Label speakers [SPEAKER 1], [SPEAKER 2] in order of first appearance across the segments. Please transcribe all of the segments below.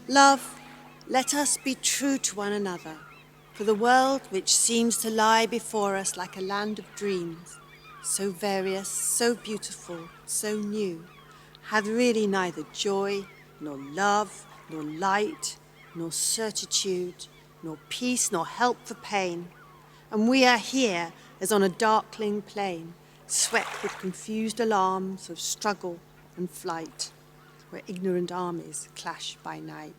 [SPEAKER 1] Love, let us be true to one another, for the world which seems to lie before us like a land of dreams, so various, so beautiful, so new, hath really neither joy, nor love, nor light, nor certitude, nor peace, nor help for pain. And we are here as on a darkling plain, swept with confused alarms of struggle and flight, where ignorant armies clash by night.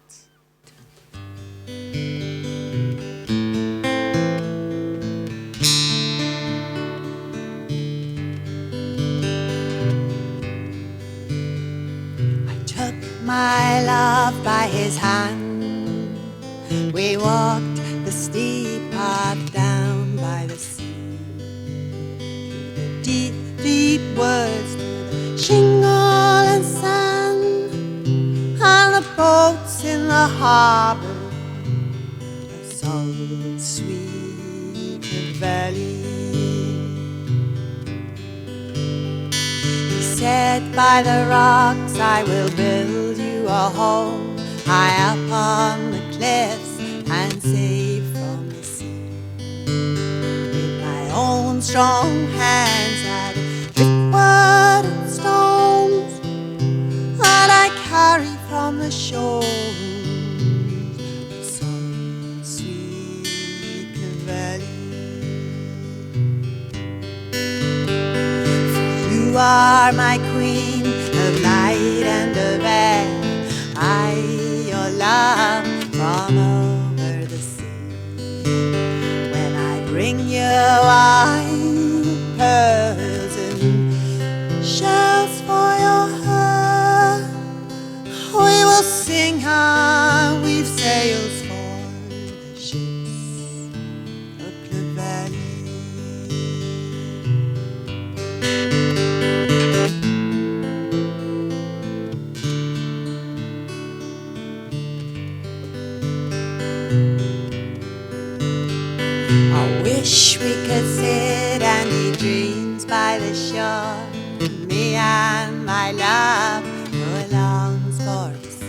[SPEAKER 1] I took my love by his hand. We walked the steep path down by the sea, through the deep, deep woods, through the shingle and sand, and the boats in the harbour of salt, sweet valley. He said, by the rocks I will build you a home, high up on the cliffs and safe from the sea. With my own strong hands at driftwood and stones that I carry from the shores of some sweet valley. For you are my queen of light and of air, I your love from over the sea. When I bring you wine, pearls and shells for your hair, we will sing how we've sailed for the ships of the valley. I wish we could sit and eat dreams by the shore, me and my love who longs for the sea.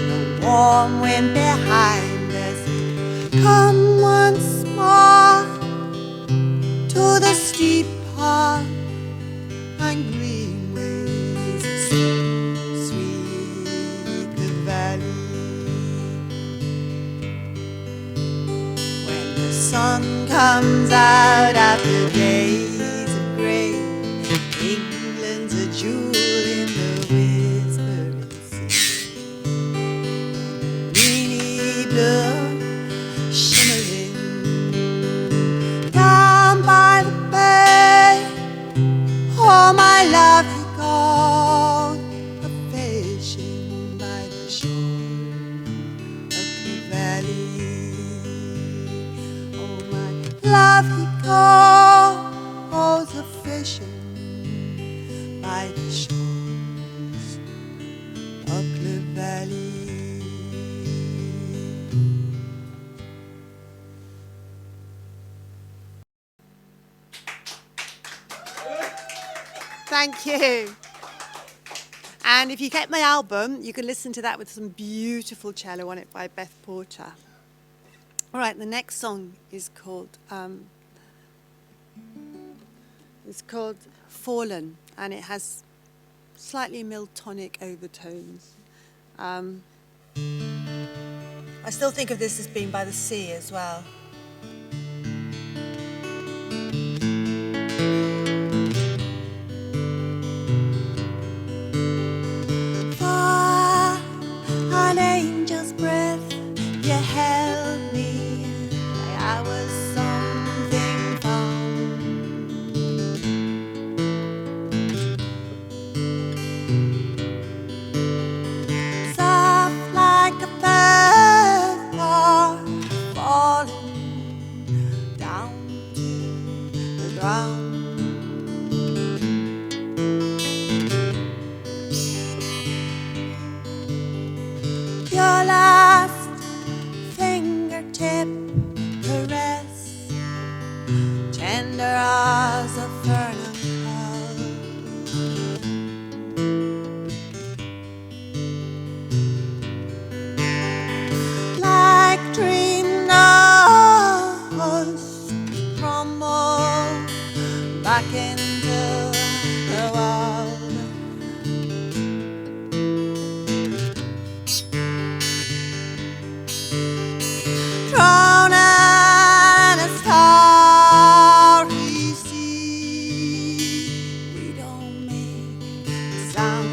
[SPEAKER 1] The warm wind behind us, come once more to the steep path and green ways of sweet valley. When the sun comes out after days of grey, England's a jewel in the whispering sea. Greeny blue, shimmering down by the bay. Oh, my love, he gone a-fishing by the shore of the valley. Oh, my love, he goes a-fishing by the shores of the valley. Thank you. And if you get my album, you can listen to that with some beautiful cello on it by Beth Porter. All right, the next song is called Fallen, and it has slightly Miltonic overtones. I still think of this as being by the sea as well. Far, an angel's breath, you held me like I was something found. Soft like a feather falling down to the ground. Your last fingertip caress, tender as a fern back into the world. Drown in a starry sea, we don't make a sound.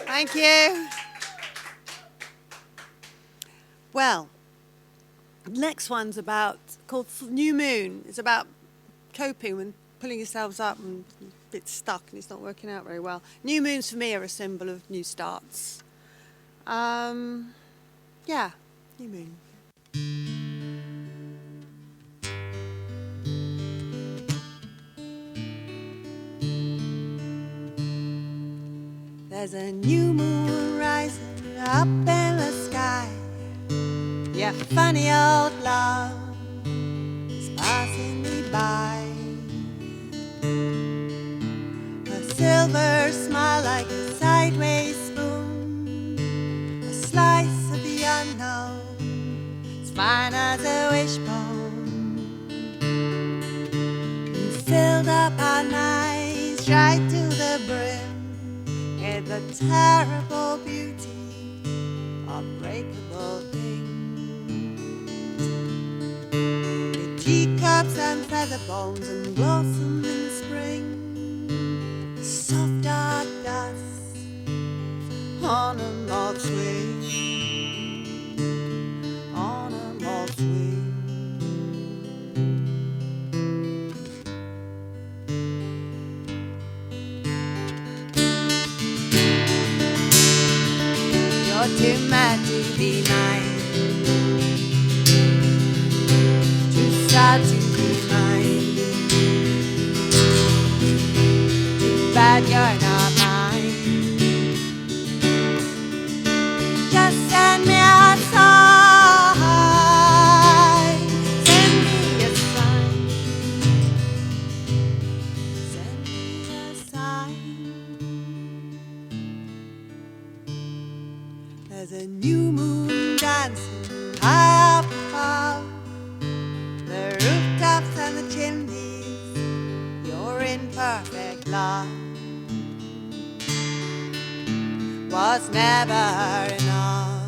[SPEAKER 1] Thank you. Well, next one's called New Moon. It's about coping when pulling yourselves up and a bit stuck and it's not working out very well. New moons for me are a symbol of new starts. Yeah, new moon. There's a new moon rising up in the sky. Yeah, funny old love is passing me by. A silver smile like a sideways spoon, a slice of the unknown, as fine as a wishbone. You filled up our nights right to the brim, and the terrible beauty of breakable things. The teacups and feather bones and blossom in spring, soft dark dust on a moth's wing, on a moth's wing. Too mad to be mine, too sad to be mine, too bad you're not mine. Just send me a sign, send me a sign, send me a sign. There's a new moon dancing high up above the rooftops and the chimneys. You're in perfect love. Was never enough.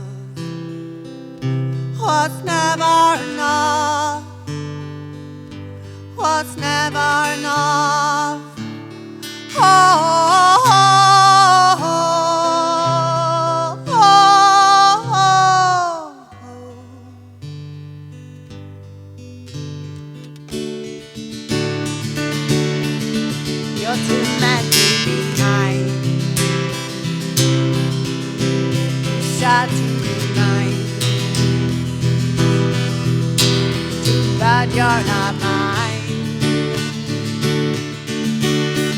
[SPEAKER 1] Was never enough. Was never enough. Oh. To remind, but you're not mine.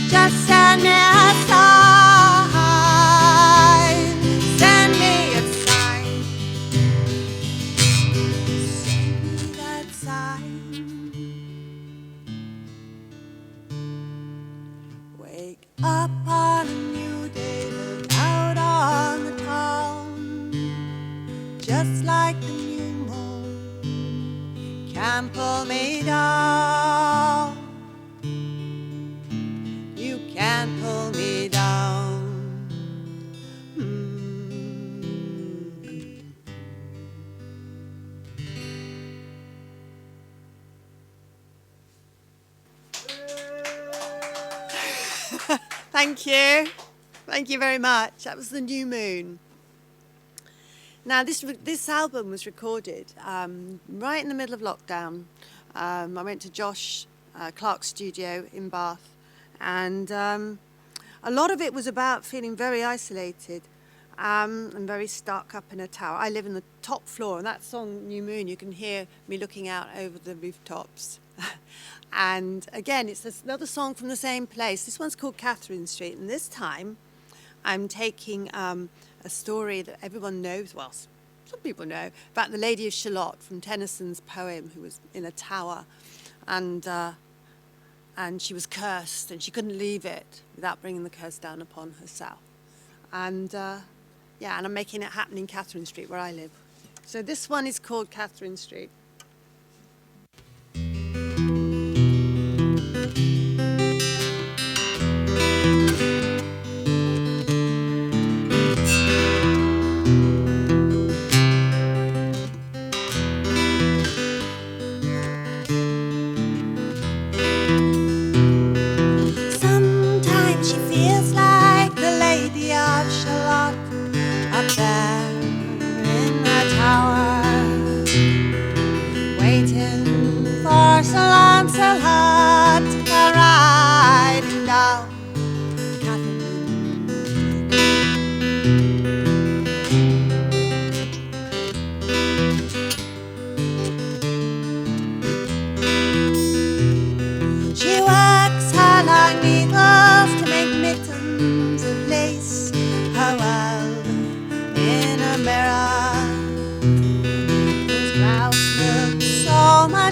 [SPEAKER 1] Just send me a sign, send me a sign, send me that sign. can't pull me down. You can't pull me down. Thank you. Thank you very much. That was The New Moon. Now, this album was recorded right in the middle of lockdown. I went to Josh Clark's studio in Bath, and a lot of it was about feeling very isolated and very stuck up in a tower. I live in the top floor, and that song, New Moon, you can hear me looking out over the rooftops. And again, it's another song from the same place. This one's called Catherine Street, and this time I'm taking a story that everyone knows, well, some people know, about the Lady of Shalott from Tennyson's poem, who was in a tower, and she was cursed, and she couldn't leave it without bringing the curse down upon herself. And yeah, and I'm making it happen in Catherine Street, where I live. So this one is called Catherine Street.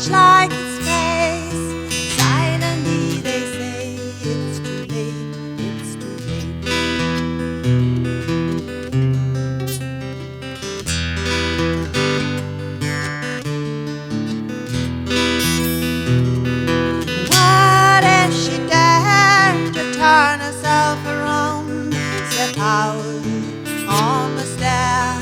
[SPEAKER 1] Like its face, silently they say it's too late, it's too late. What if she dared to turn herself around, step out on the stair,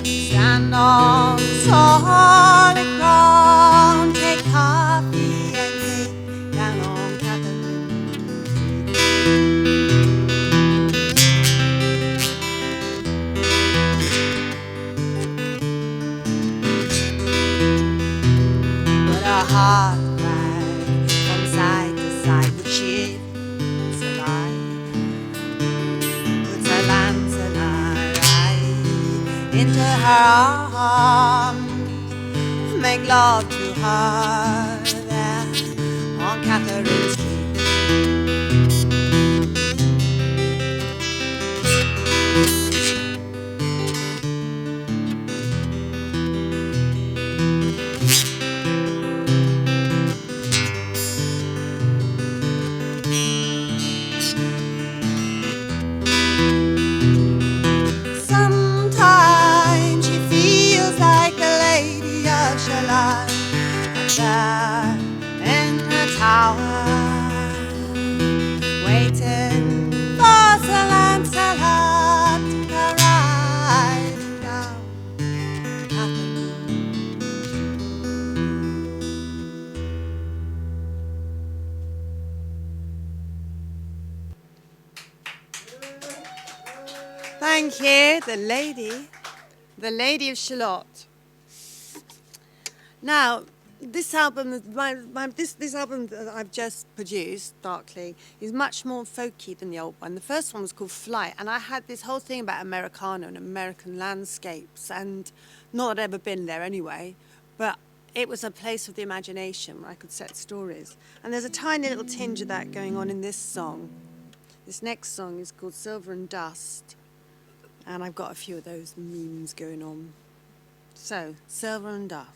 [SPEAKER 1] stand on solid ground, take coffee and cake down on Catherine Street. But her heart cried from side to side, would she survive? Puts her lance and her eye into her arms, make love to her there on Catherine Street. Sometimes she feels like the Lady of Shalott, there in the tower, waiting for Sir Lancelot to ride down Catherine. Thank you, the Lady of Shalott. Now, this album, this album that I've just produced, Darkling, is much more folky than the old one. The first one was called Flight, and I had this whole thing about Americana and American landscapes, and not that I've ever been there anyway, but it was a place of the imagination where I could set stories. And there's a tiny little tinge of that going on in this song. This next song is called Silver and Dust, and I've got a few of those memes going on. So, Silver and Dust.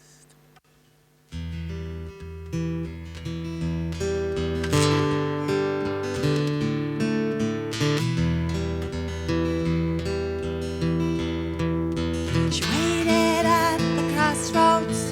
[SPEAKER 1] She waited at the crossroads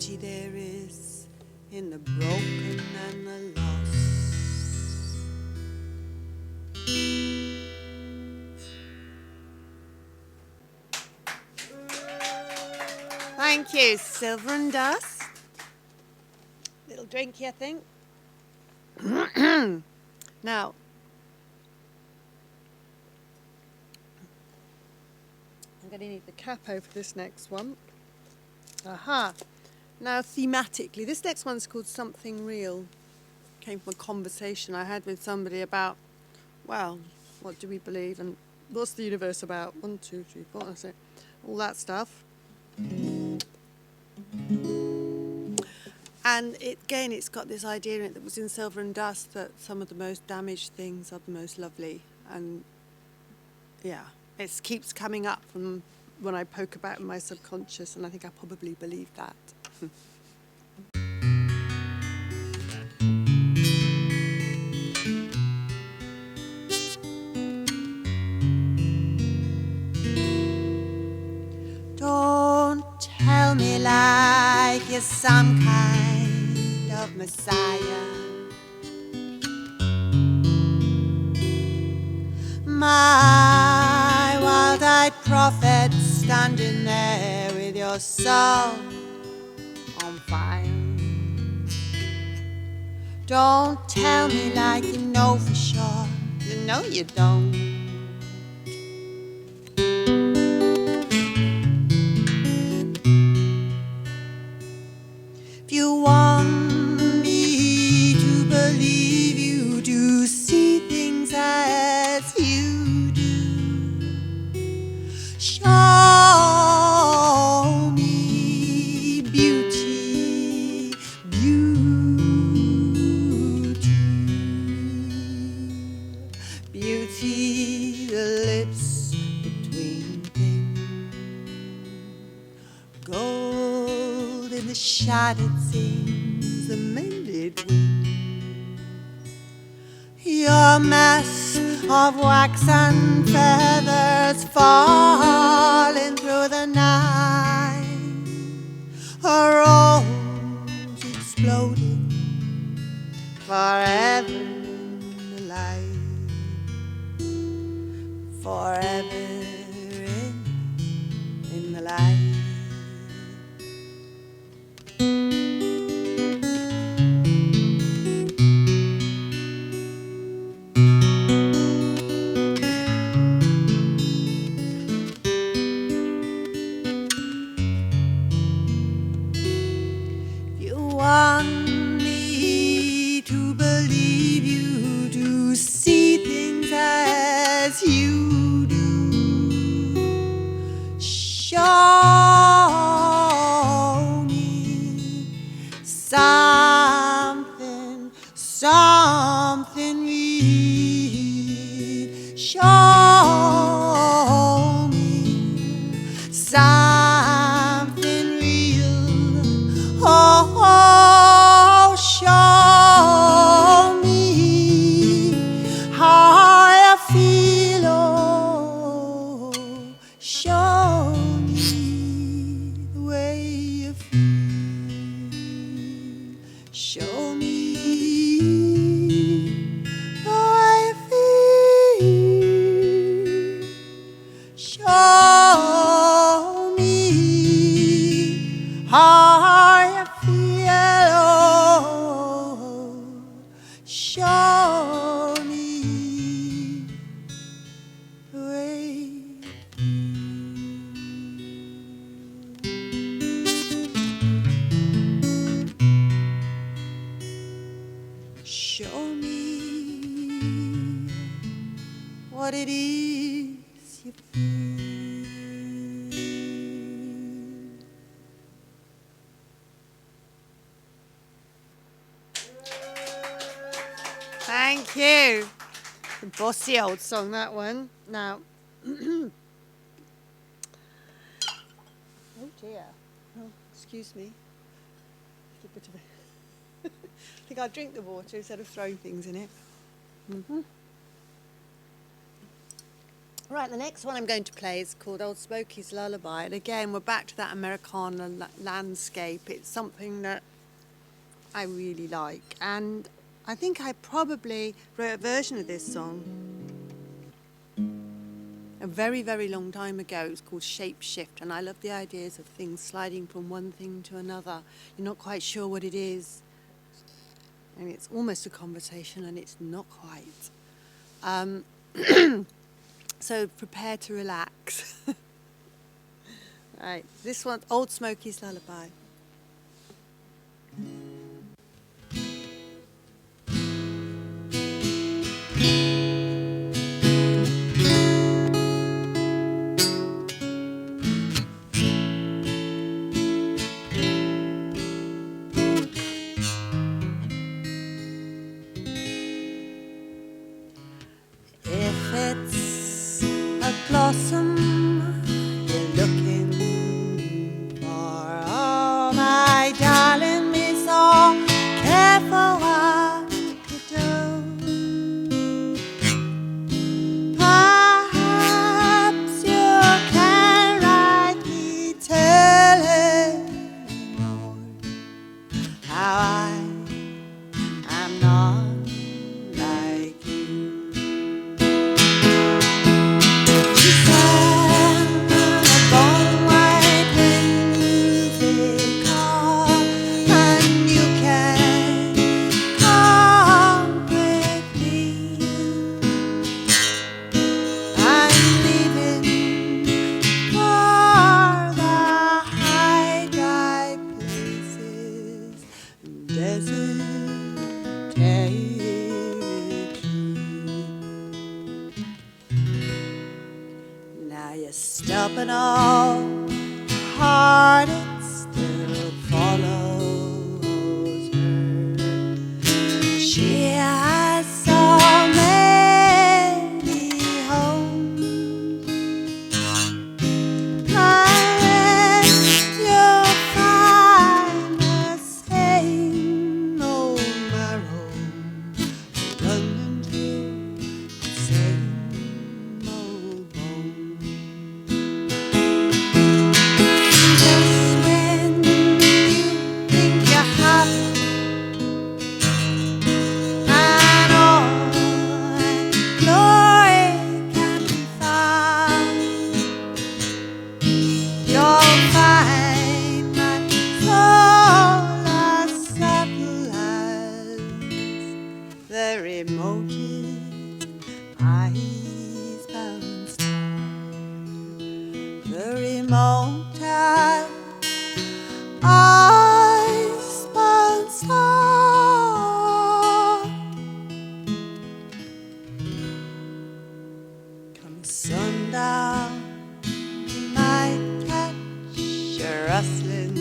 [SPEAKER 1] beauty there is in the broken and the lost. Thank you. Silver and dust. Little drinky, I think. Now, I'm going to need the cap over this next one. Aha. Now, thematically, this next one's called Something Real. Came from a conversation I had with somebody about, well, what do we believe and what's the universe about? 1, 2, 3, 4, that's it. All that stuff. And again, it's got this idea in it that was in Silver and Dust, that some of the most damaged things are the most lovely. And yeah, it keeps coming up from when I poke about in my subconscious, and I think I probably believe that. Don't tell me like you're some kind of messiah. My wild-eyed prophet standing there with your soul on fire. Don't tell me like you know for sure. You know you don't. If you want me to believe you do see things as you do, show me beauty, beauty, the lips between things, gold in the shattered seams, the mended wings, your mess of wax and feathers falling through the night, a rose exploding forever in the light, forever in the light. You want me to believe you do see things as you do, show me something, something real, show me something real, oh, show me how I feel, oh, show me the way you feel, show me how I feel, show me how I feel, oh, show me the way you feel, show me what it is you feel. Thank you. The bossy old song, that one. Now, oh dear. Oh, excuse me. A bit of a I think I'll drink the water instead of throwing things in it. Right, the next one I'm going to play is called Old Smokey's Lullaby. And again, we're back to that Americana landscape. It's something that I really like. And I think I probably wrote a version of this song a very, very long time ago. It was called Shapeshift. And I love the ideas of things sliding from one thing to another. You're not quite sure what it is. And it's almost a conversation, and it's not quite. So prepare to relax. Right, this one's Old Smokey's Lullaby. If it's a blossom you're looking for, oh my darling, be so careful what you do. Perhaps you can write me telling more how I'm not like you. She sang a bone white music hall, and you can come with me. I'm leaving for the high places, desert territory. Now you're stopping all heart, it still follows her. She has so many homes. And you'll find the same old marrow running through the same old bone. Just when you think you're happy and all that glory can be found, you'll find my soul as subtle as the remotest ice-bound star. The remotest ice-bound star. Come sundown, you might catch a rustling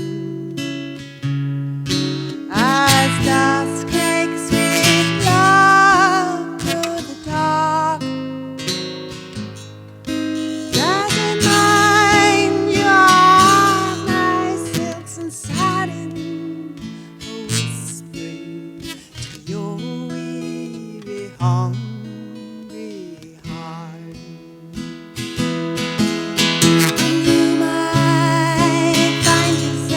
[SPEAKER 1] as dusk takes sweet love to the dark. Doesn't mind your nice silks and satin, whispering to your weary, hungry heart. You might find yourself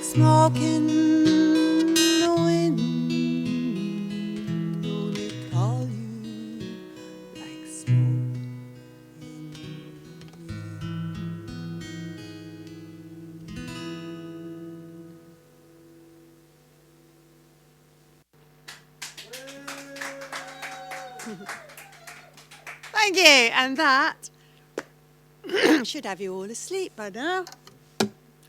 [SPEAKER 1] Smoke in the wind, only call you like smoke in the wind. Thank you, and that should have you all asleep by now.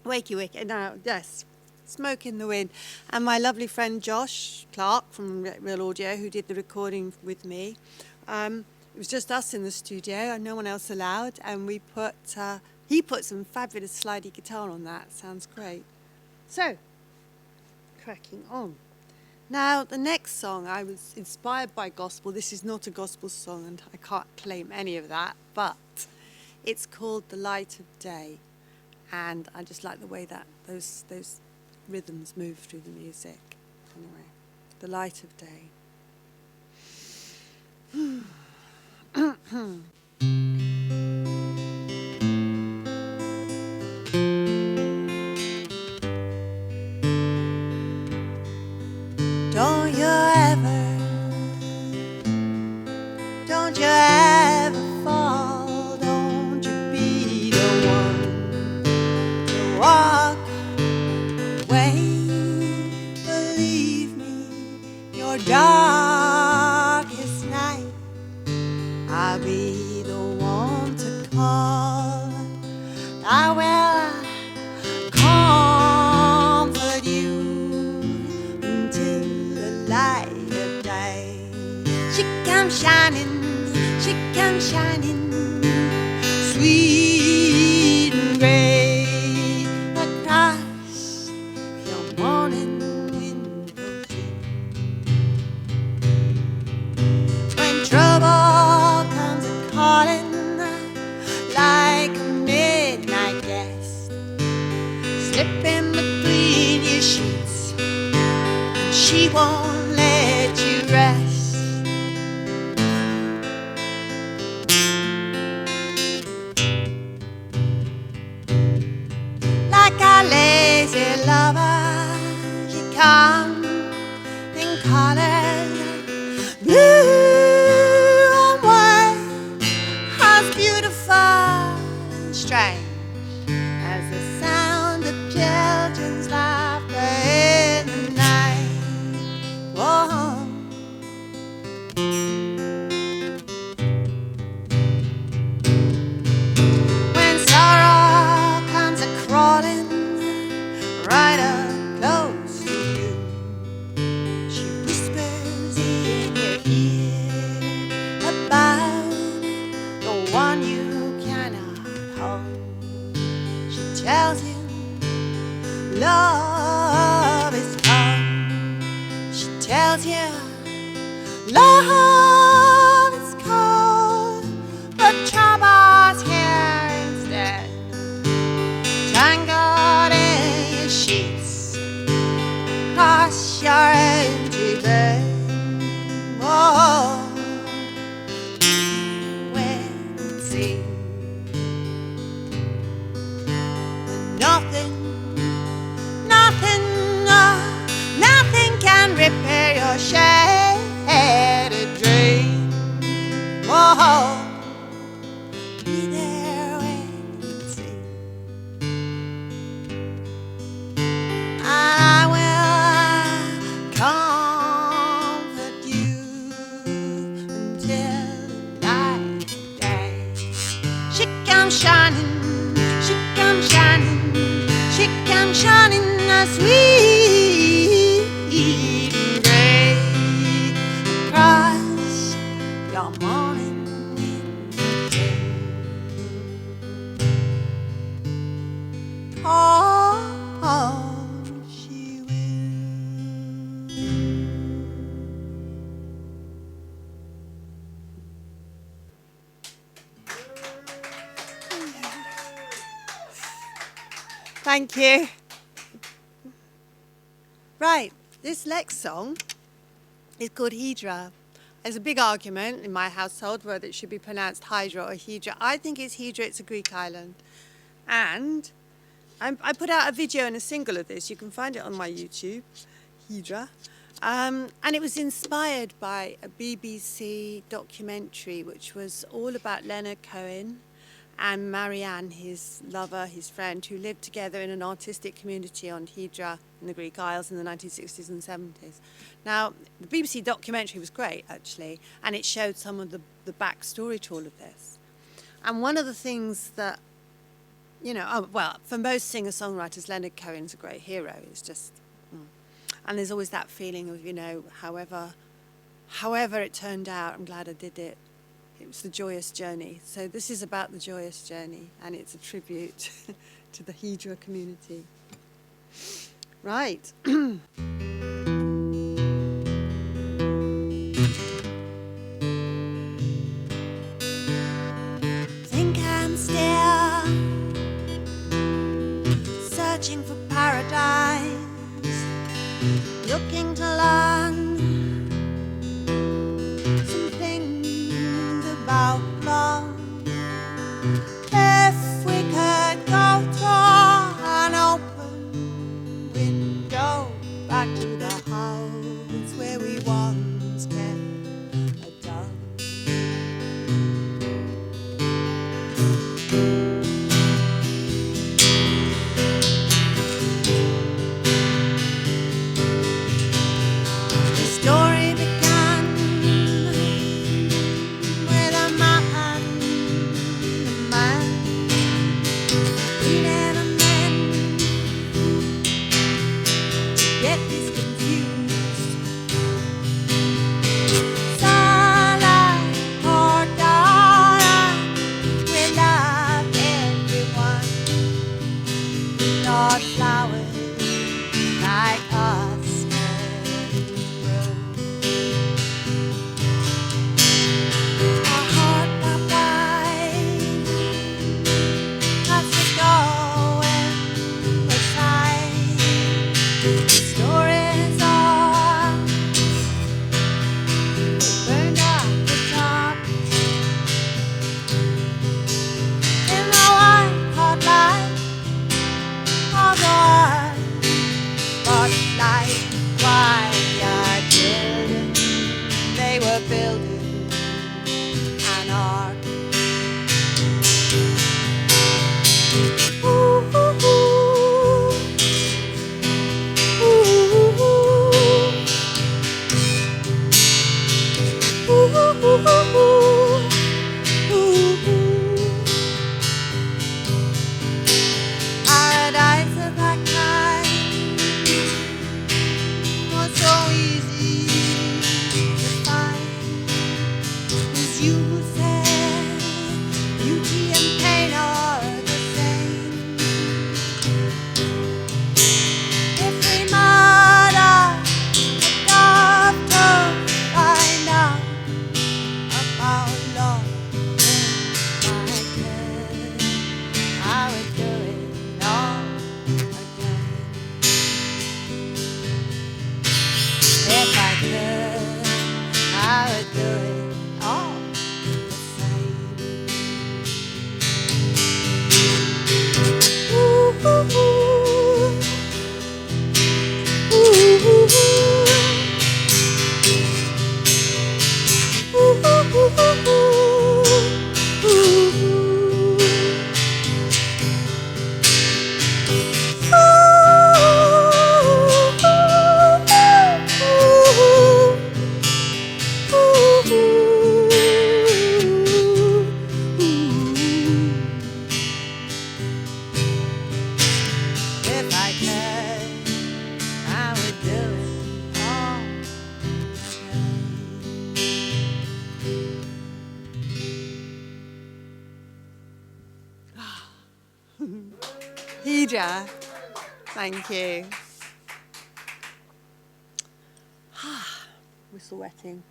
[SPEAKER 1] Wakey, wakey. Now, yes, Smoke in the Wind. And my lovely friend Josh Clark from Real Audio, who did the recording with me, it was just us in the studio and no one else allowed. And we he put some fabulous slidey guitar on that. Sounds great. So, cracking on. Now, the next song, I was inspired by gospel. This is not a gospel song, and I can't claim any of that, but it's called The Light of Day. And I just like the way that those rhythms move through the music. Anyway, The Light of Day. Don't you ever fall, don't you be the one to walk away. Believe me, your darkest night, I'll be the one to call. I will comfort you until the light of day. She comes shining, sweet and gray, across your morning window. When trouble comes a-calling like a midnight guest, slipping between your sheets, and she won't let you rest. Like a lazy lover, she comes in colors, blue and white, as beautiful and strange as the sound of children's laughter in the night. Whoa. When sorrow comes a-crawling right up close to you, she whispers in your ear about the one you cannot hold. She tells you love is gone. She tells you love is cold, but trouble's here instead, tangled in your sheets, across your empty bed. Oh, when it seems that nothing can repair your shattered dream. Whoa, be there when it seems. I will comfort you until the light of day. She comes shining, she comes shining, she comes shining a sweet and gray, across your morning window. Oh, she will. Thank you. Right, this next song is called Hydra. There's a big argument in my household whether it should be pronounced Hydra or Hydra. I think it's Hydra, it's a Greek island. And I put out a video and a single of this. You can find it on my YouTube, Hydra. And it was inspired by a BBC documentary which was all about Leonard Cohen and Marianne, his lover, his friend, who lived together in an artistic community on Hydra in the Greek Isles in the 1960s and 70s. Now, the BBC documentary was great, actually, and it showed some of the backstory to all of this. And one of the things that, you know, for most singer-songwriters, Leonard Cohen's a great hero. It's just... And there's always that feeling of, you know, however it turned out, I'm glad I did it. It was the joyous journey. So this is about the joyous journey, and it's a tribute to the Hydra community. Right. Think I'm still searching for paradise, looking to learn some things about love. If we could go through an open window back to the house where we once kept a dove. Hydra, thank you. Whistle wetting.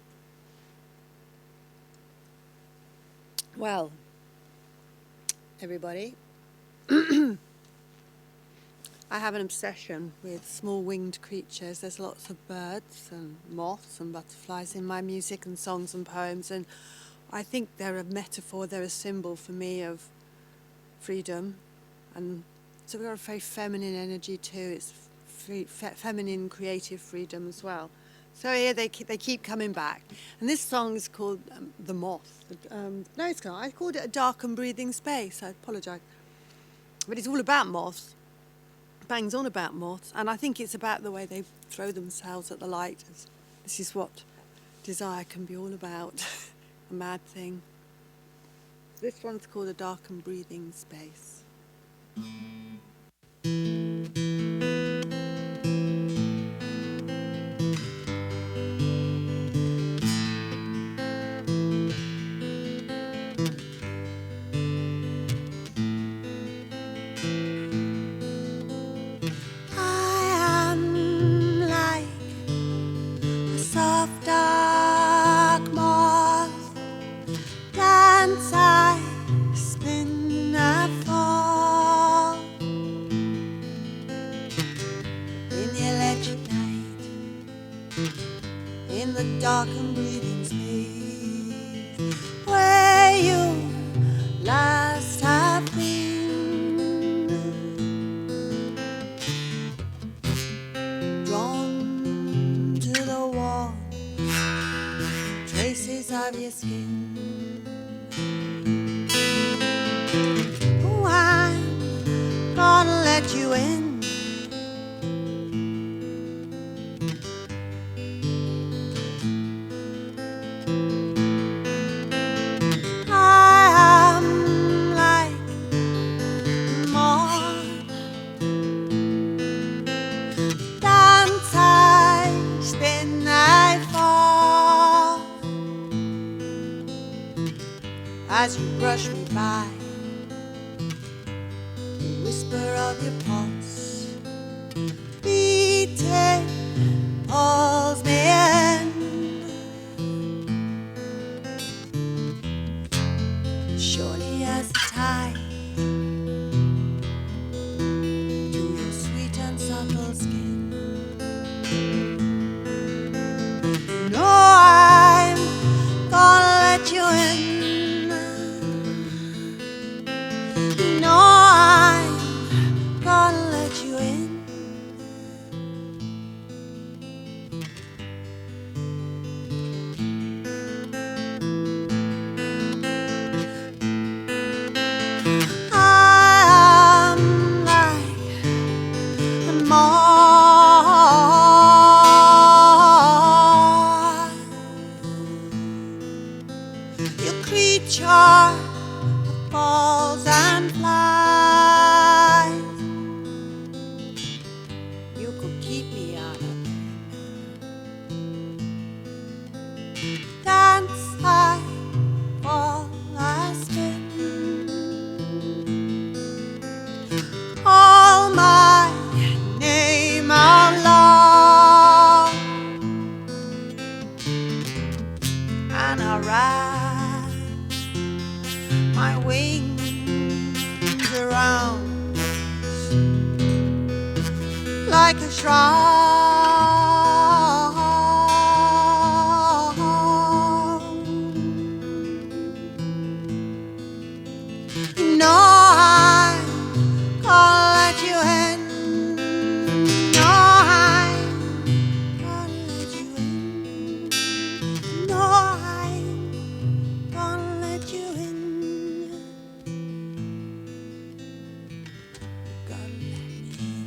[SPEAKER 1] Well, everybody, I have an obsession with small winged creatures. There's lots of birds and moths and butterflies in my music and songs and poems, and I think they're a metaphor, they're a symbol for me of freedom and So we've got a very feminine energy too. It's feminine creative freedom as well. So here they keep coming back. And this song is called The Moth. No, it's not. I called it A Dark and Breathing Space. I apologise. But it's all about moths. Bangs on about moths. And I think it's about the way they throw themselves at the light. This is what desire can be all about. A mad thing. This one's called A Dark and Breathing Space. Dark and breathing space where you last have been, drawn to the wall, traces of your skin. Oh, I'm gonna let you in. As you brush me by, the whisper of your pulse beating pulls me in. Surely as the tide to your sweet and subtle skin. You know I'm gonna let you in. Like a shroud. No, I'm gonna let you in. No, I'm gonna let you in. No, I'm gonna let you in. Gotta let me in.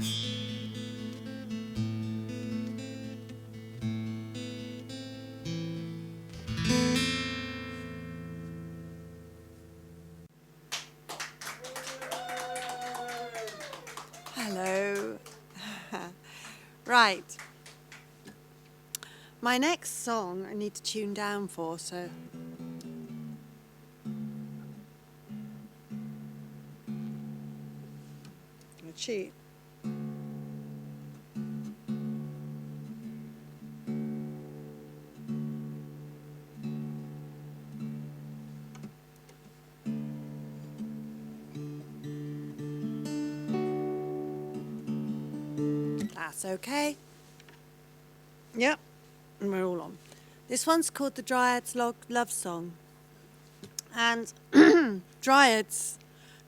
[SPEAKER 1] Hello. Right. My next song I need to tune down for, so. I'll cheat. That's okay. Yep, and we're all on. This one's called the Dryads Love Song. And Dryads,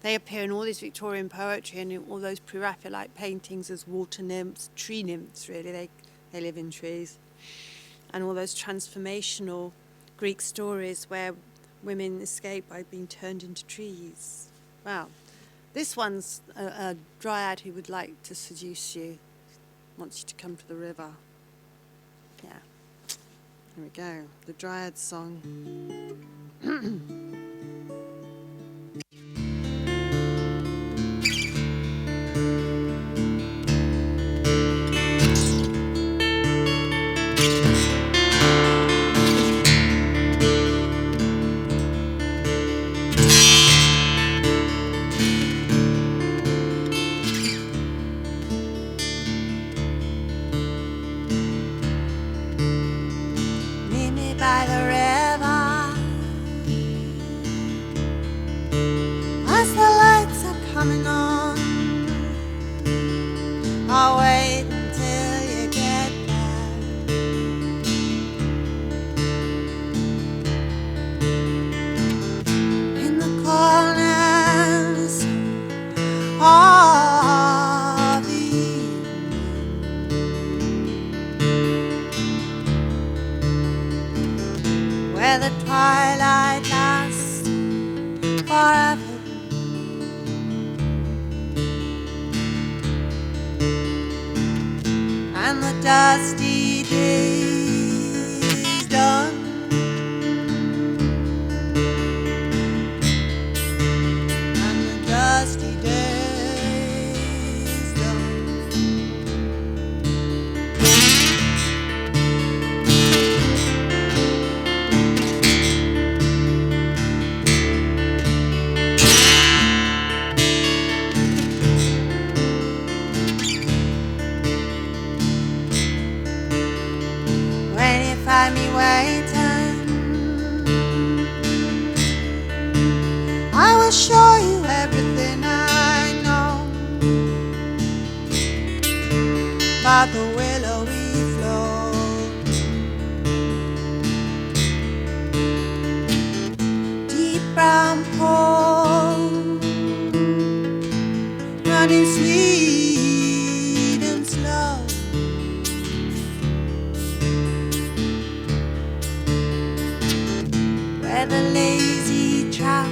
[SPEAKER 1] They appear in all this Victorian poetry and in all those pre-Raphaelite paintings as water nymphs, tree nymphs really, they live in trees. And all those transformational Greek stories where women escape by being turned into trees. Wow. This one's a dryad who would like to seduce you, wants you to come to the river. Yeah. Here we go. The Dryad song. By the river, as the lights are coming on, I'll wait until you get there. In the corners of the where the twilight lasts forever, and the dusty day's done, and the dusty day's done. Find me waiting, I will show you everything I know about the willowy flow, deep brown pool, running sweet and slow. Where the lazy trout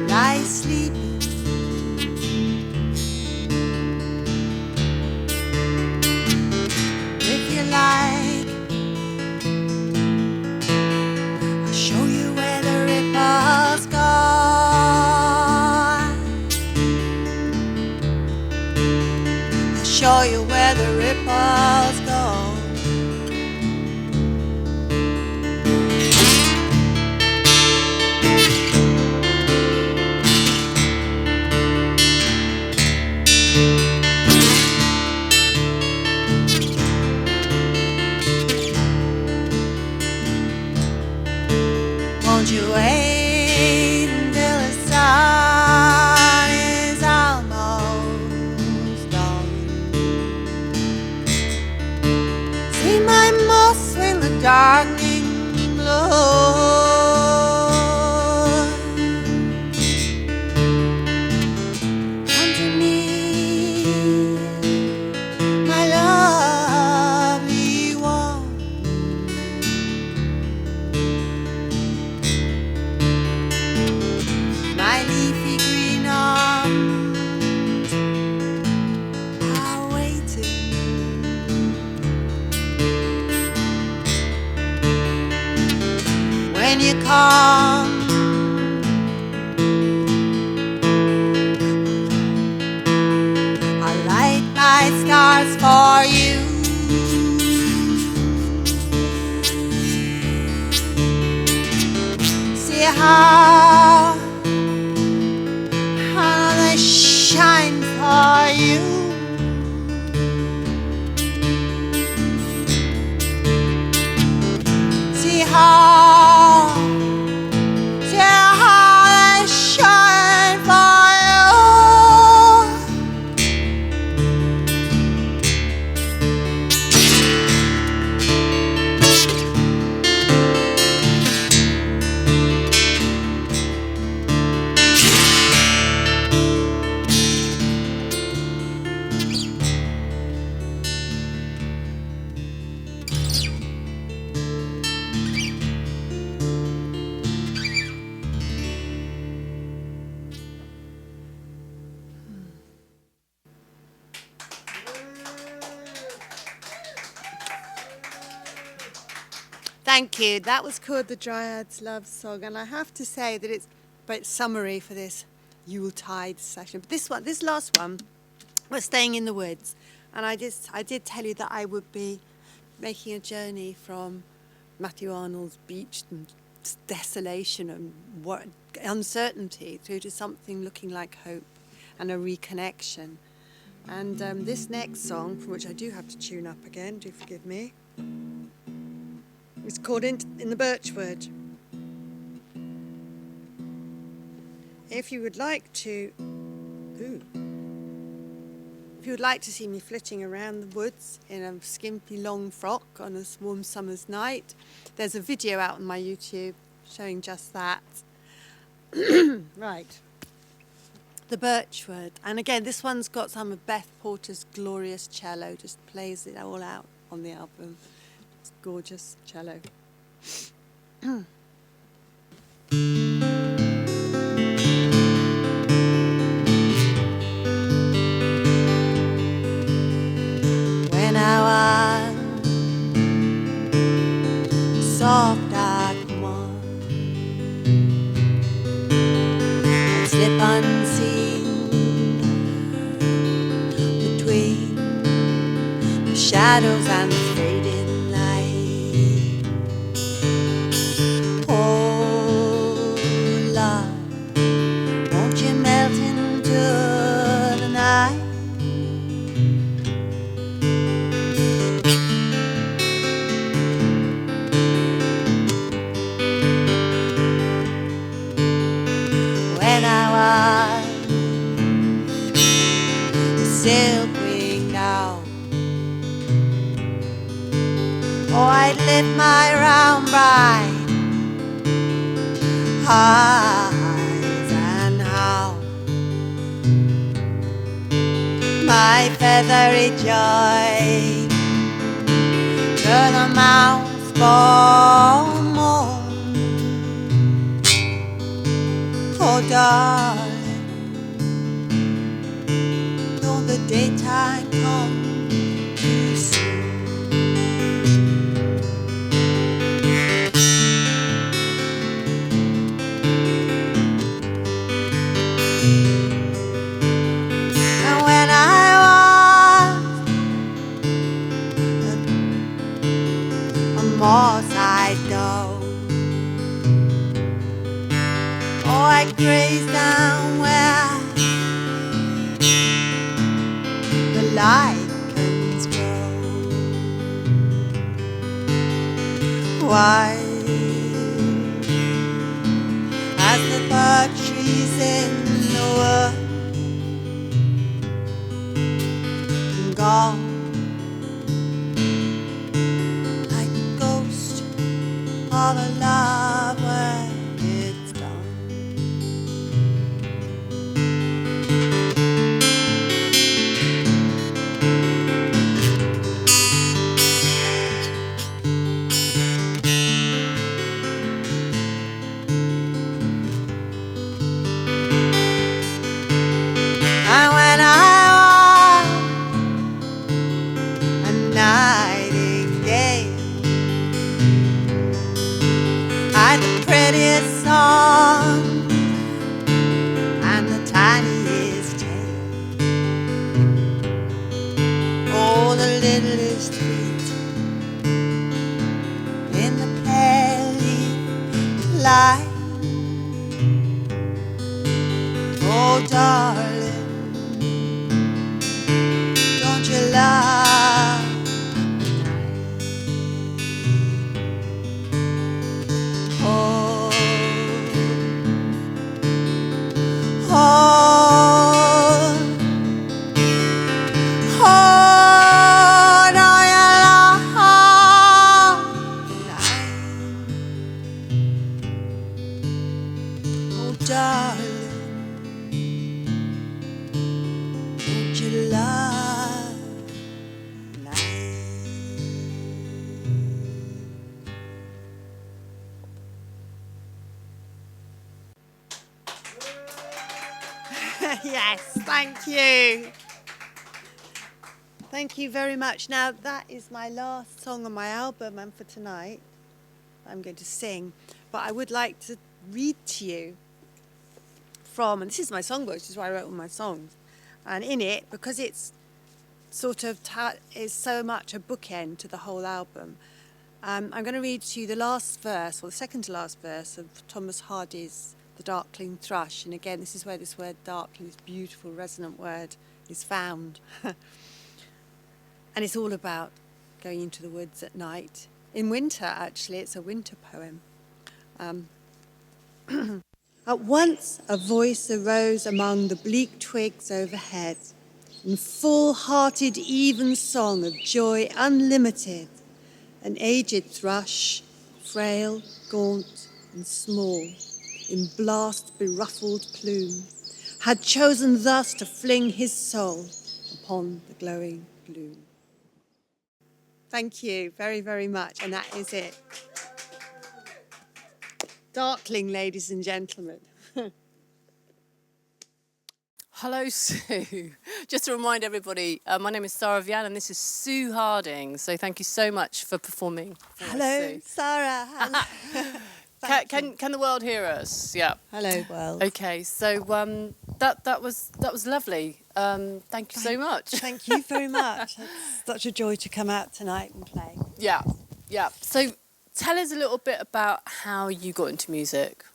[SPEAKER 1] lies sleeping, if you like, I'll show you where the ripples go. I'll show you where the ripples go. Won't you wait until the sun is almost gone? See my moss in the darkening blood. Come to me, my lovely one. My leafy green arms are waiting. When you come, I'll light my stars for you. See how they shine for you. See how they shine for you. Thank you. That was called the Dryads Love Song, and I have to say that it's a bit summary for this Yuletide session. But this last one, was Staying in the Woods, and I did tell you that I would be making a journey from Matthew Arnold's beach and desolation and uncertainty through to something looking like hope and a reconnection. And this next song, from which I do have to tune up again, do forgive me, it's called In the Birch Wood. If you would like to see me flitting around the woods in a skimpy long frock on a warm summer's night, there's a video out on my YouTube showing just that. Right. The Birch Wood. And again, this one's got some of Beth Porter's glorious cello, just plays it all out on the album. It's gorgeous cello. When I was soft dark one, I'd slip unseen between the shadows and the fading light. Oh, love, won't you melt into the night? When I was silk-winged owl, oh, I'd lift my round bright eyes and howl my feathery joy to the mouth for more. Oh, darling, don't the daytime come too soon? And when I was a moth I'd go, oh, I graze down where the lichens grow. Why, as the birch trees in the wood, gone like a ghost of a love where it's gone. And when I was a nightingale, I had the prettiest song and the tiniest tail. Oh, the littlest feet in the pale leaf light. Oh, darling, don't you love the night? Oh, oh, oh, don't you love the night? Oh, darling, don't you love night? Yes, thank you. Thank you very much. Now, that is my last song on my album and for tonight. I'm going to sing, but I would like to read to you from, and this is my songbook, which is where I wrote all my songs, and in it, because it's sort of is so much a bookend to the whole album, I'm going to read to you the last verse, or the second to last verse of Thomas Hardy's The Darkling Thrush, and again, this is where this word darkling, this beautiful resonant word, is found. And it's all about going into the woods at night. In winter, actually, it's a winter poem. At once a voice arose among the bleak twigs overhead, in full-hearted even song of joy unlimited. An aged thrush, frail, gaunt and small, in blast beruffled plume, had chosen thus to fling his soul upon the glowing gloom. Thank you very, very much, and that is it. Darkling, ladies and gentlemen.
[SPEAKER 2] Hello, Sue. Just to remind everybody, my name is Sarah Vian and this is Sue Harding. So thank you so much for performing.
[SPEAKER 1] Hello, Sarah.
[SPEAKER 2] Can the world hear us? Yeah.
[SPEAKER 1] Hello, world.
[SPEAKER 2] Okay, so that was lovely. Thank you so much.
[SPEAKER 1] Thank you very much. It's such a joy to come out tonight and play.
[SPEAKER 2] Yeah. So tell us a little bit about how you got into music.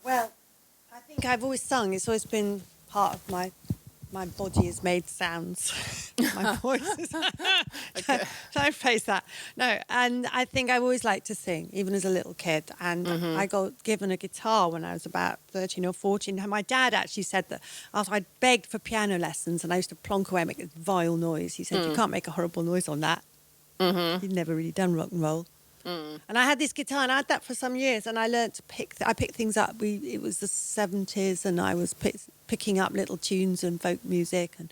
[SPEAKER 1] Well, I think I've always sung. It's always been part of my body has made sounds. My voice is...
[SPEAKER 2] Okay.
[SPEAKER 1] Shall I phrase that? No, and I think I've always liked to sing, even as a little kid. And I got given a guitar when I was about 13 or 14. And my dad actually said that after I'd begged for piano lessons and I used to plonk away and make this vile noise, he said, you can't make a horrible noise on that. He'd never really done rock and roll. And I had this guitar and I had that for some years and I learned to I picked things up. It was the 70s and I was picking up little tunes and folk music and,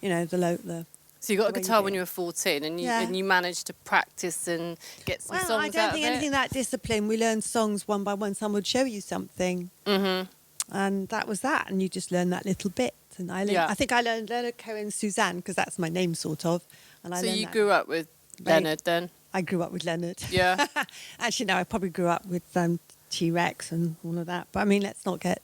[SPEAKER 1] you know, the
[SPEAKER 2] So you got a guitar when you were 14 and you managed to practice and get some songs out of it?
[SPEAKER 1] I don't think anything that discipline. We learned songs one by one. Someone would show you something. And that was that. And you just learn that little bit. And I think I learned Leonard Cohen's Suzanne because that's my name, sort of. And
[SPEAKER 2] so you grew up with Leonard then?
[SPEAKER 1] I grew up with Leonard.
[SPEAKER 2] Yeah.
[SPEAKER 1] Actually, no, I probably grew up with T-Rex and all of that. But I mean, let's not get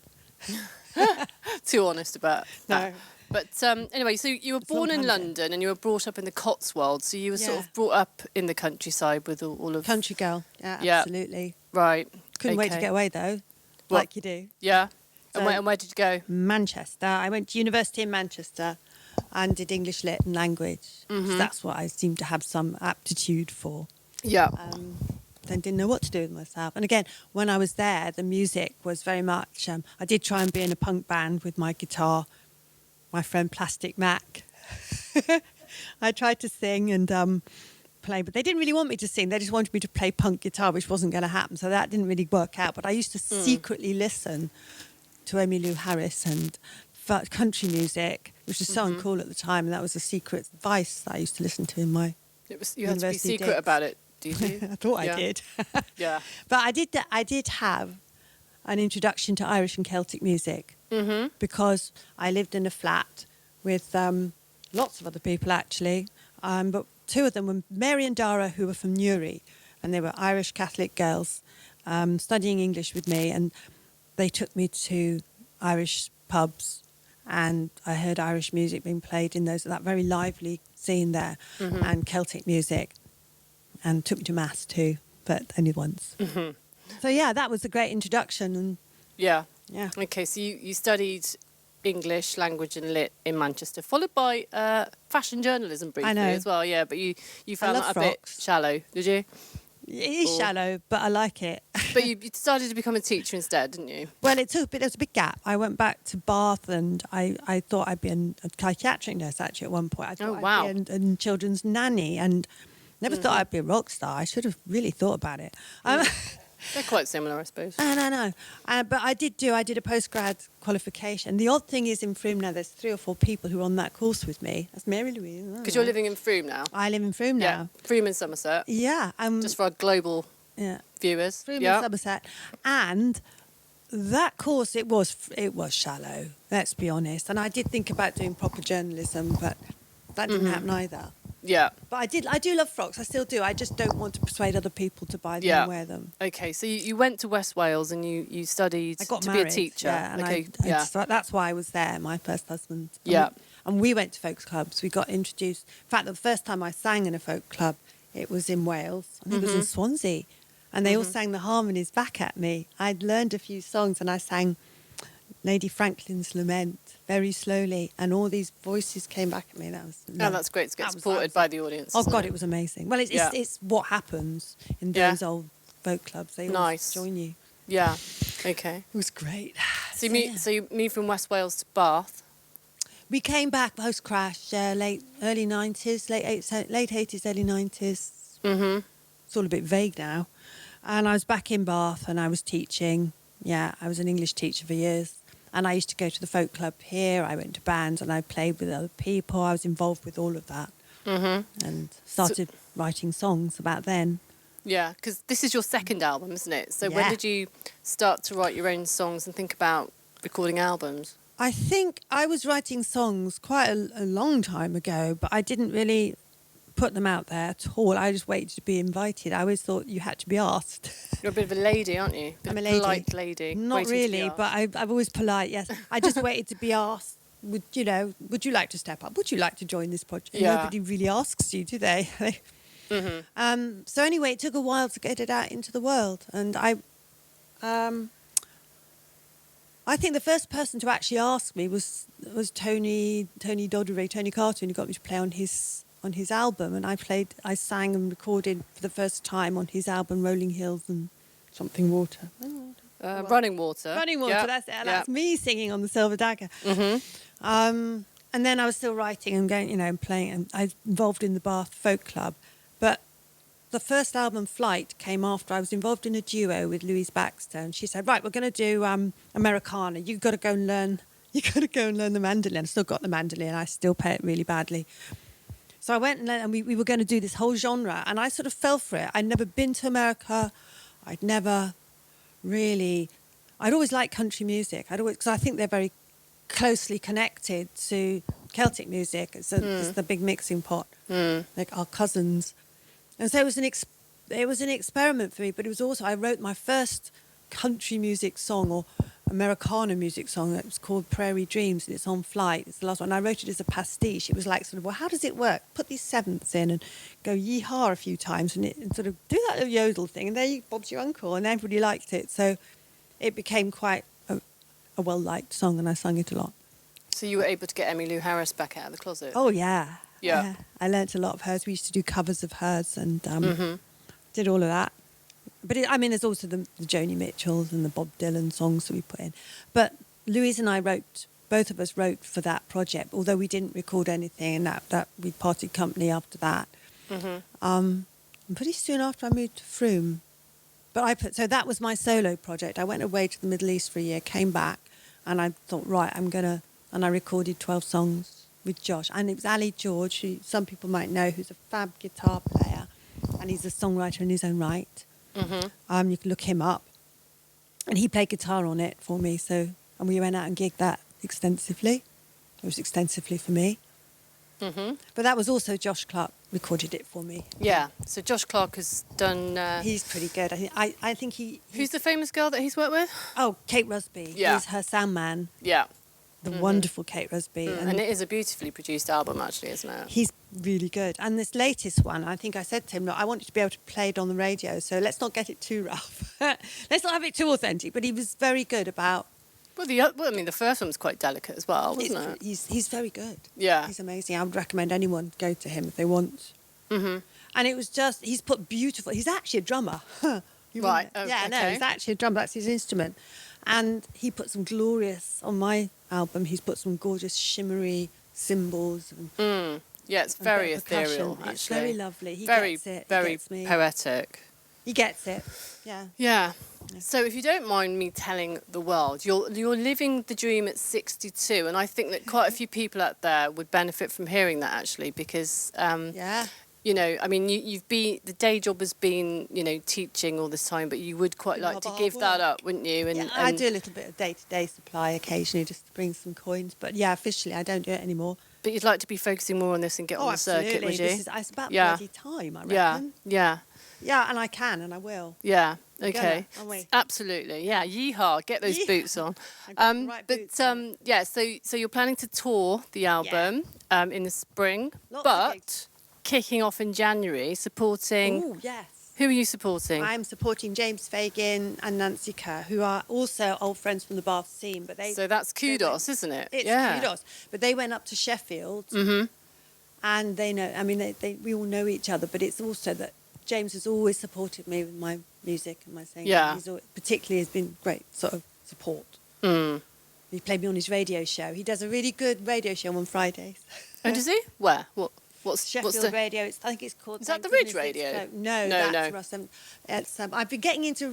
[SPEAKER 2] too honest about that.
[SPEAKER 1] No.
[SPEAKER 2] But anyway, so you were born in London and you were brought up in the Cotswolds. So you were sort of brought up in the countryside with all of...
[SPEAKER 1] Country girl. Yeah, absolutely.
[SPEAKER 2] Right.
[SPEAKER 1] Couldn't wait to get away, though, like you do.
[SPEAKER 2] Yeah.
[SPEAKER 1] So,
[SPEAKER 2] and where did you go?
[SPEAKER 1] Manchester. I went to university in Manchester and did English lit and language. So that's what I seemed to have some aptitude for.
[SPEAKER 2] Yeah.
[SPEAKER 1] Then didn't know what to do with myself. And again, when I was there, the music was very much... I did try and be in a punk band with my guitar, my friend Plastic Mac. I tried to sing and play, but they didn't really want me to sing. They just wanted me to play punk guitar, which wasn't going to happen. So that didn't really work out. But I used to secretly listen to Emmylou Harris and country music, which was so uncool at the time. And that was a secret vice that I used to listen to in my
[SPEAKER 2] You had to be secret about it, did you?
[SPEAKER 1] I thought I did.
[SPEAKER 2] Yeah.
[SPEAKER 1] But I did have an introduction to Irish and Celtic music because I lived in a flat with lots of other people, actually. But two of them were Mary and Dara, who were from Newry, and they were Irish Catholic girls studying English with me, and they took me to Irish pubs, and I heard Irish music being played in that very lively scene there, and Celtic music, and took me to mass too, but only once. So yeah, that was a great introduction. And
[SPEAKER 2] yeah.
[SPEAKER 1] Yeah.
[SPEAKER 2] Okay, so you studied English, language and lit in Manchester, followed by fashion journalism briefly as well. Yeah, but you found that a bit shallow, did you?
[SPEAKER 1] It is shallow, but I like it.
[SPEAKER 2] But you decided to become a teacher instead, didn't you?
[SPEAKER 1] Well, there was a big gap. I went back to Bath and I thought I'd be a psychiatric nurse, actually, at one point. I thought I'd be a children's nanny and never thought I'd be a rock star. I should have really thought about it.
[SPEAKER 2] They're quite similar, I suppose.
[SPEAKER 1] I know. But I did a postgrad qualification. The odd thing is in Frome now, there's 3 or 4 people who are on that course with me. That's Mary Louise.
[SPEAKER 2] Because you're living in Frome now?
[SPEAKER 1] I live in Frome now.
[SPEAKER 2] Yeah, Frome in Somerset.
[SPEAKER 1] Yeah.
[SPEAKER 2] Just for our global viewers.
[SPEAKER 1] Frome in Somerset. And that course, it was shallow, let's be honest. And I did think about doing proper journalism, but that didn't happen either.
[SPEAKER 2] Yeah.
[SPEAKER 1] But I do love frocks. I still do. I just don't want to persuade other people to buy them and wear them.
[SPEAKER 2] Okay, so you went to West Wales and you studied to be a teacher.
[SPEAKER 1] Yeah, and so that's why I was there, my first husband. And we went to folk clubs. We got introduced. In fact, the first time I sang in a folk club, it was in Wales. I think it was in Swansea. And they all sang the harmonies back at me. I'd learned a few songs and I sang Lady Franklin's Lament very slowly, and all these voices came back at me.
[SPEAKER 2] That's great to get supported by the audience.
[SPEAKER 1] Oh God, it was amazing. Well, it's what happens in those old folk clubs. They all join you.
[SPEAKER 2] Yeah. Okay.
[SPEAKER 1] It was great.
[SPEAKER 2] So you moved from West Wales to Bath.
[SPEAKER 1] We came back post crash, late 80s, early 90s. Mm-hmm. It's all a bit vague now. And I was back in Bath and I was teaching. Yeah, I was an English teacher for years. And I used to go to the folk club here. I went to bands and I played with other people. I was involved with all of that. Mm-hmm. And started writing songs about then.
[SPEAKER 2] Yeah, because this is your second album, isn't it? So when did you start to write your own songs and think about recording albums?
[SPEAKER 1] I think I was writing songs quite a long time ago, but I didn't really put them out there at all. I just waited to be invited. I always thought you had to be asked.
[SPEAKER 2] You're a bit of a lady, aren't you?
[SPEAKER 1] I'm a lady.
[SPEAKER 2] Polite lady.
[SPEAKER 1] Not really, but I'm always polite, yes. I just waited to be asked, would you like to step up? Would you like to join this project?
[SPEAKER 2] Yeah.
[SPEAKER 1] Nobody really asks you, do they? So anyway, it took a while to get it out into the world. And I think the first person to actually ask me was Tony Carter, who got me to play on his album, and I sang and recorded for the first time on his album Rolling Hills and something water.
[SPEAKER 2] Running Water.
[SPEAKER 1] Yep. That's me singing on the Silver Dagger. And then I was still writing and going, and playing, and I was involved in the Bath Folk Club. But the first album, Flight, came after I was involved in a duo with Louise Baxter, and she said, right, we're going to do Americana. You've got to go and learn the mandolin. I still got the mandolin. I still play it really badly. So I went and learned, and we were going to do this whole genre, and I sort of fell for it. I'd never been to America. I'd always liked country music. Because I think they're very closely connected to Celtic music. It's the big mixing pot, like our cousins. And so it was an experiment for me, but it was also, I wrote my first country music song or Americana music song. It was called Prairie Dreams, and it's on Flight. It's the last one. I wrote it as a pastiche. It was like sort of, well, how does it work? Put these sevenths in and go yee-haw a few times and sort of do that little yodel thing, and there you Bob's your uncle, and everybody liked it. So it became quite a well-liked song, and I sung it a lot.
[SPEAKER 2] So you were able to get Emmylou Harris back out of the closet?
[SPEAKER 1] Oh, yeah.
[SPEAKER 2] Yeah.
[SPEAKER 1] I learnt a lot of hers. We used to do covers of hers and did all of that. But there's also the Joni Mitchells and the Bob Dylan songs that we put in. But Louise and I both of us wrote for that project, although we didn't record anything, and that we parted company after that. And pretty soon after I moved to Frome. So that was my solo project. I went away to the Middle East for a year, came back, and I thought, right, and I recorded 12 songs with Josh. And it was Ali George, who some people might know, who's a fab guitar player, and he's a songwriter in his own right. You can look him up. And he played guitar on it for me, and we went out and gigged that extensively. It was extensively for me. But that was also Josh Clark recorded it for me.
[SPEAKER 2] Yeah, so Josh Clark has done...
[SPEAKER 1] He's pretty good. I think he...
[SPEAKER 2] Who's the famous girl that he's worked with?
[SPEAKER 1] Oh, Kate Rusby.
[SPEAKER 2] Yeah.
[SPEAKER 1] He's her sound man.
[SPEAKER 2] Yeah.
[SPEAKER 1] The wonderful Kate Rusby.
[SPEAKER 2] And it is a beautifully produced album, actually, isn't it?
[SPEAKER 1] He's really good. And this latest one, I think I said to him, look, I wanted to be able to play it on the radio, so let's not get it too rough. Let's not have it too authentic. But he was very good about...
[SPEAKER 2] the first one was quite delicate as well, wasn't it?
[SPEAKER 1] He's very good.
[SPEAKER 2] Yeah.
[SPEAKER 1] He's amazing. I would recommend anyone go to him if they want. And it was just, he's put beautiful... He's actually a drummer.
[SPEAKER 2] Right.
[SPEAKER 1] He's actually a drummer. That's his instrument. And he put some glorious, on my album, he's put some gorgeous shimmery cymbals.
[SPEAKER 2] Yeah, it's very ethereal, actually.
[SPEAKER 1] It's very lovely. He gets it.
[SPEAKER 2] Very poetic.
[SPEAKER 1] He gets it, yeah.
[SPEAKER 2] Yeah. So if you don't mind me telling the world, you're living the dream at 62, and I think that quite a few people out there would benefit from hearing that, actually, because... you've been, the day job has been, teaching all this time, but you would quite like to give that up, wouldn't you? And
[SPEAKER 1] I do a little bit of day-to-day supply occasionally just to bring some coins. But yeah, officially I don't do it anymore.
[SPEAKER 2] But you'd like to be focusing more on this and get on the circuit, would you?
[SPEAKER 1] It's about bloody time, I reckon.
[SPEAKER 2] Yeah.
[SPEAKER 1] Yeah, and I can, and I will.
[SPEAKER 2] Yeah. Okay.
[SPEAKER 1] Aren't we?
[SPEAKER 2] Absolutely. Yeah. Yeehaw! Get those boots on. Yeah. So you're planning to tour the album in the spring, but kicking off in January, supporting.
[SPEAKER 1] Oh yes.
[SPEAKER 2] Who are you supporting?
[SPEAKER 1] I'm supporting James Fagin and Nancy Kerr, who are also old friends from the Bath scene. But
[SPEAKER 2] so that's kudos, isn't it?
[SPEAKER 1] It's kudos. But they went up to Sheffield, and they know. I mean, we all know each other. But it's also that James has always supported me with my music and my singing.
[SPEAKER 2] Yeah.
[SPEAKER 1] He's particularly has been great sort of support. He played me on his radio show. He does a really good radio show on Fridays.
[SPEAKER 2] Oh, does he? Where? What?
[SPEAKER 1] Sheffield Radio. I think it's called.
[SPEAKER 2] Is that the Ridge Radio?
[SPEAKER 1] No. That's Russ. I've been getting into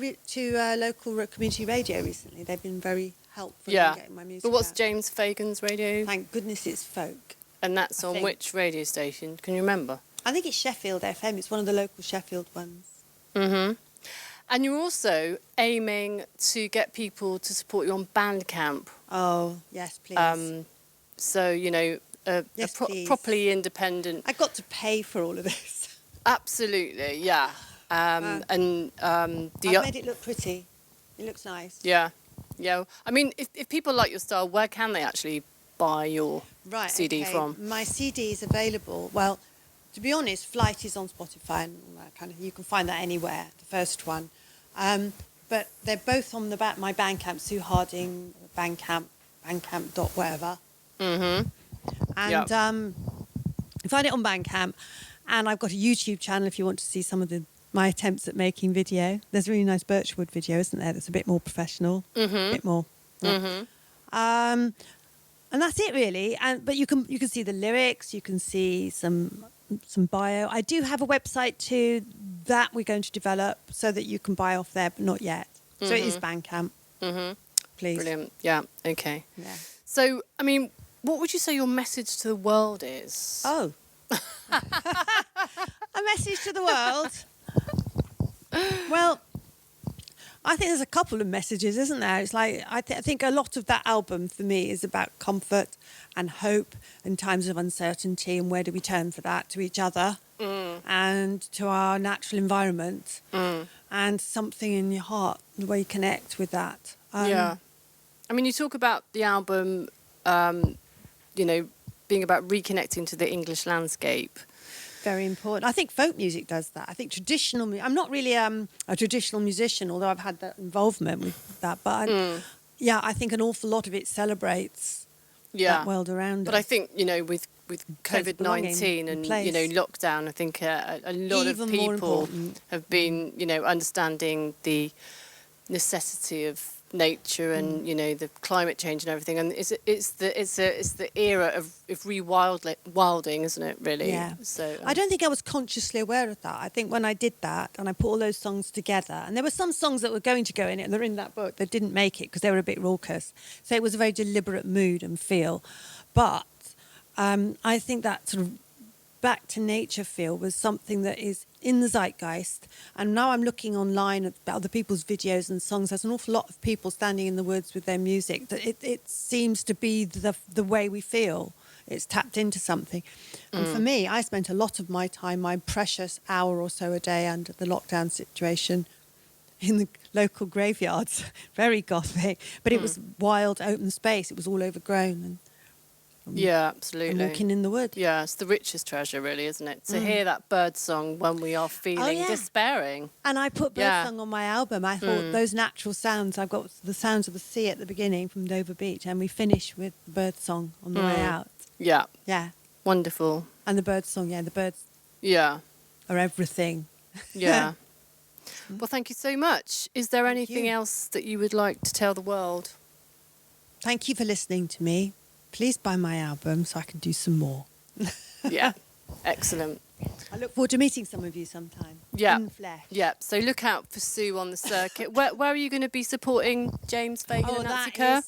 [SPEAKER 1] local community radio recently. They've been very helpful in getting my music.
[SPEAKER 2] But what's
[SPEAKER 1] out.
[SPEAKER 2] James Fagan's radio?
[SPEAKER 1] Thank goodness it's folk.
[SPEAKER 2] And that's on which radio station? Can you remember?
[SPEAKER 1] I think it's Sheffield FM. It's one of the local Sheffield ones.
[SPEAKER 2] And you're also aiming to get people to support you on Bandcamp.
[SPEAKER 1] Oh yes, please.
[SPEAKER 2] So you know. Properly independent.
[SPEAKER 1] I got to pay for all of this.
[SPEAKER 2] Absolutely, yeah.
[SPEAKER 1] I've made it look pretty. It looks nice.
[SPEAKER 2] Yeah. I mean, if people like your style, where can they actually buy your CD from?
[SPEAKER 1] My CD is available. Well, to be honest, Flight is on Spotify and all that kind of. You can find that anywhere. The first one, but they're both on my Bandcamp, Sue Harding Bandcamp, Bandcamp.whatever. And you find it on Bandcamp, and I've got a YouTube channel if you want to see some of my attempts at making video. There's a really nice Birch Wood video, isn't there? That's a bit more professional, a bit more. And that's it really. But you can see the lyrics, you can see some bio. I do have a website too that we're going to develop so that you can buy off there, but not yet. So it is Bandcamp. Please.
[SPEAKER 2] Brilliant. Yeah. Okay.
[SPEAKER 1] Yeah.
[SPEAKER 2] So I mean. What would you say your message to the world is?
[SPEAKER 1] Oh. A message to the world? Well, I think there's a couple of messages, isn't there? It's like, I think a lot of that album for me is about comfort and hope in times of uncertainty, and where do we turn for that? To each other and to our natural environment and something in your heart, the way you connect with that.
[SPEAKER 2] I mean, you talk about the album... being about reconnecting to the English landscape.
[SPEAKER 1] Very important. I think folk music does that. I think I'm not really a traditional musician, although I've had that involvement with that. But I think an awful lot of it celebrates that world around us.
[SPEAKER 2] But I think, with COVID-19 and, lockdown, I think a lot of people have been, understanding the necessity of nature and the climate change and everything, and it's the era of rewilding, isn't it? Really.
[SPEAKER 1] Yeah.
[SPEAKER 2] So
[SPEAKER 1] I don't think I was consciously aware of that. I think when I did that and I put all those songs together, and there were some songs that were going to go in it, and they're in that book, that didn't make it because they were a bit raucous. So it was a very deliberate mood and feel. But I think that sort of back to nature feel was something that is in the zeitgeist. And now I'm looking online at other people's videos and songs. There's an awful lot of people standing in the woods with their music. That it seems to be the way we feel. It's tapped into something. And for me, I spent a lot of my time, my precious hour or so a day under the lockdown situation, in the local graveyards. Very gothic. But it was wild, open space. It was all overgrown.
[SPEAKER 2] Yeah, absolutely.
[SPEAKER 1] And walking in the wood.
[SPEAKER 2] Yeah, it's the richest treasure, really, isn't it? To hear that bird song when we are feeling despairing.
[SPEAKER 1] And I put bird song on my album. I thought those natural sounds, I've got the sounds of the sea at the beginning from Dover Beach, and we finish with the bird song on the way out.
[SPEAKER 2] Yeah.
[SPEAKER 1] Yeah.
[SPEAKER 2] Wonderful.
[SPEAKER 1] And the bird song, the birds are everything.
[SPEAKER 2] Yeah. Well, thank you so much. Is there anything else that you would like to tell the world?
[SPEAKER 1] Thank you for listening to me. Please buy my album so I can do some more.
[SPEAKER 2] Yeah, excellent.
[SPEAKER 1] I look forward to meeting some of you sometime.
[SPEAKER 2] Yeah.
[SPEAKER 1] In flesh.
[SPEAKER 2] Yeah, so look out for Sue on the circuit. Where are you going to be supporting James Fagin and Nancy Kerr?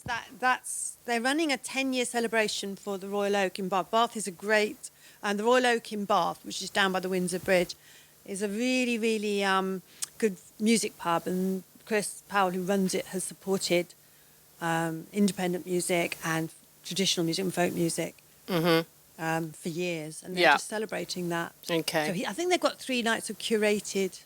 [SPEAKER 1] They're running a 10-year celebration for the Royal Oak in Bath. Bath is a great... And the Royal Oak in Bath, which is down by the Windsor Bridge, is a really, really good music pub. And Chris Powell, who runs it, has supported independent music and traditional music and folk music. for years, and they're just celebrating that.
[SPEAKER 2] Okay.
[SPEAKER 1] So I think they've got 3 nights of curated.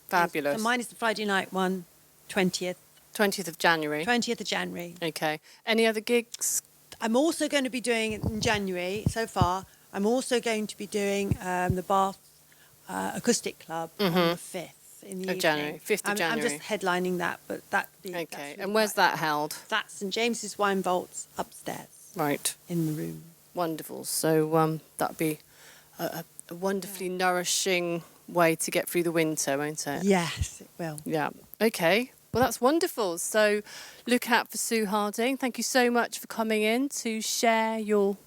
[SPEAKER 2] Fabulous.
[SPEAKER 1] So mine is the Friday night one, 20th.
[SPEAKER 2] 20th of January.
[SPEAKER 1] 20th of January.
[SPEAKER 2] Okay. Any other gigs?
[SPEAKER 1] I'm also going to be doing in January, so far, I'm also going to be doing the Bath Acoustic Club on the 5th in the evening.
[SPEAKER 2] January, 5th of January.
[SPEAKER 1] I'm just headlining that, but
[SPEAKER 2] Okay.
[SPEAKER 1] really
[SPEAKER 2] And where's that held?
[SPEAKER 1] That's St James's Wine Vaults upstairs.
[SPEAKER 2] Right.
[SPEAKER 1] In the room.
[SPEAKER 2] Wonderful. So that'd be a wonderfully nourishing way to get through the winter, won't it?
[SPEAKER 1] Yes, it will.
[SPEAKER 2] Yeah. Okay. Well, that's wonderful. So look out for Sue Harding. Thank you so much for coming in to share your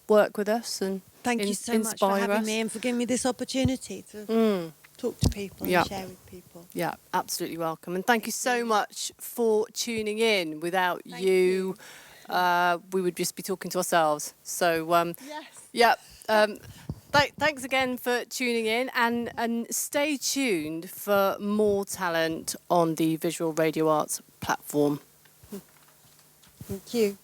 [SPEAKER 2] work with us and
[SPEAKER 1] Thank you so much for having me and for giving me this opportunity to talk to people and share with people.
[SPEAKER 2] Yeah, absolutely welcome. And thank you so much for tuning in. Without you, we would just be talking to ourselves. So, thanks again for tuning in, and stay tuned for more talent on the Visual Radio Arts platform.
[SPEAKER 1] Thank you.